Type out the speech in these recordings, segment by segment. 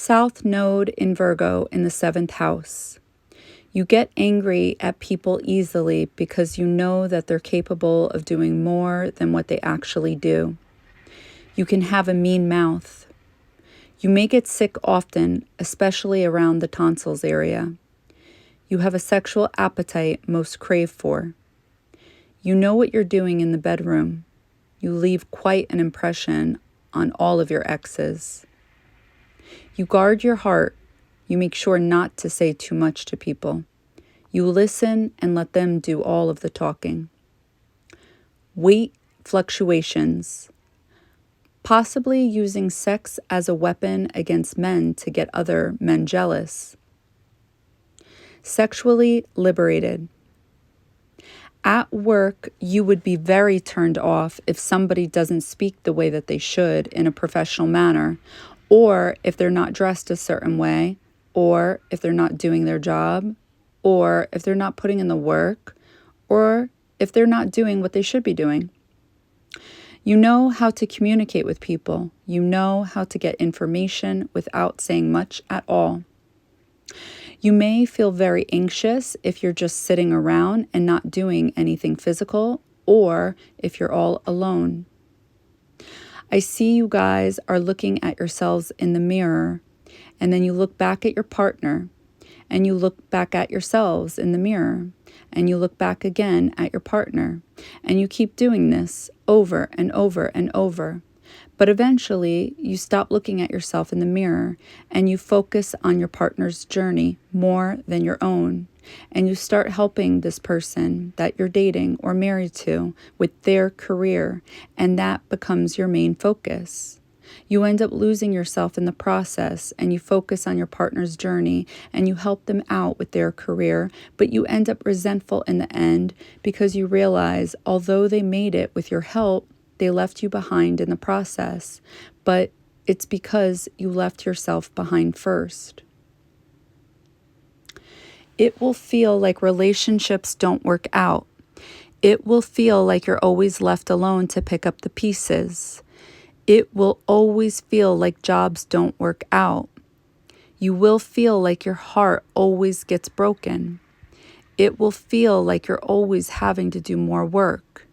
South Node in Virgo in the 7th house. You get angry at people easily because you know that they're capable of doing more than what they actually do. You can have a mean mouth. You may get sick often, especially around the tonsils area. You have a sexual appetite most crave for. You know what you're doing in the bedroom. You leave quite an impression on all of your exes. You guard your heart. You make sure not to say too much to people. You listen and let them do all of the talking. Weight fluctuations. Possibly using sex as a weapon against men to get other men jealous. Sexually liberated. At work, you would be very turned off if somebody doesn't speak the way that they should in a professional manner, or if they're not dressed a certain way, or if they're not doing their job, or if they're not putting in the work, or if they're not doing what they should be doing. You know how to communicate with people. You know how to get information without saying much at all. You may feel very anxious if you're just sitting around and not doing anything physical, or if you're all alone. I see you guys are looking at yourselves in the mirror, and then you look back at your partner, and you look back at yourselves in the mirror, and you look back again at your partner, and you keep doing this over and over and over. But eventually, you stop looking at yourself in the mirror, and you focus on your partner's journey more than your own, and you start helping this person that you're dating or married to with their career, and that becomes your main focus. You end up losing yourself in the process, and you focus on your partner's journey, and you help them out with their career, but you end up resentful in the end because you realize although they made it with your help, they left you behind in the process, but it's because you left yourself behind first. It will feel like relationships don't work out. It will feel like you're always left alone to pick up the pieces. It will always feel like jobs don't work out. You will feel like your heart always gets broken. It will feel like you're always having to do more work.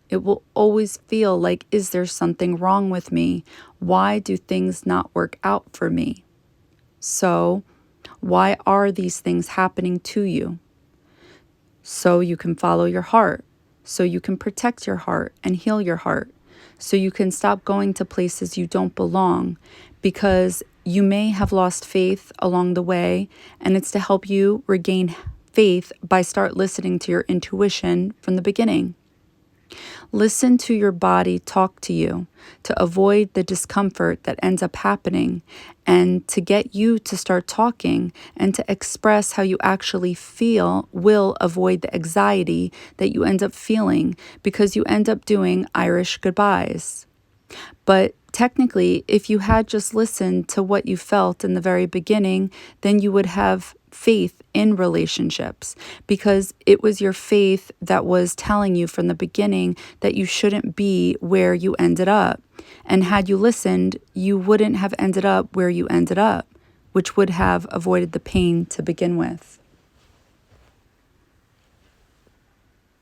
It will always feel like, is there something wrong with me? Why do things not work out for me? So, why are these things happening to you? So you can follow your heart. So you can protect your heart and heal your heart. So you can stop going to places you don't belong, because you may have lost faith along the way, and it's to help you regain faith by start listening to your intuition from the beginning. Listen to your body talk to you to avoid the discomfort that ends up happening, and to get you to start talking and to express how you actually feel will avoid the anxiety that you end up feeling, because you end up doing Irish goodbyes. But technically, if you had just listened to what you felt in the very beginning, then you would have faith in relationships, because it was your faith that was telling you from the beginning that you shouldn't be where you ended up. And had you listened, you wouldn't have ended up where you ended up, which would have avoided the pain to begin with.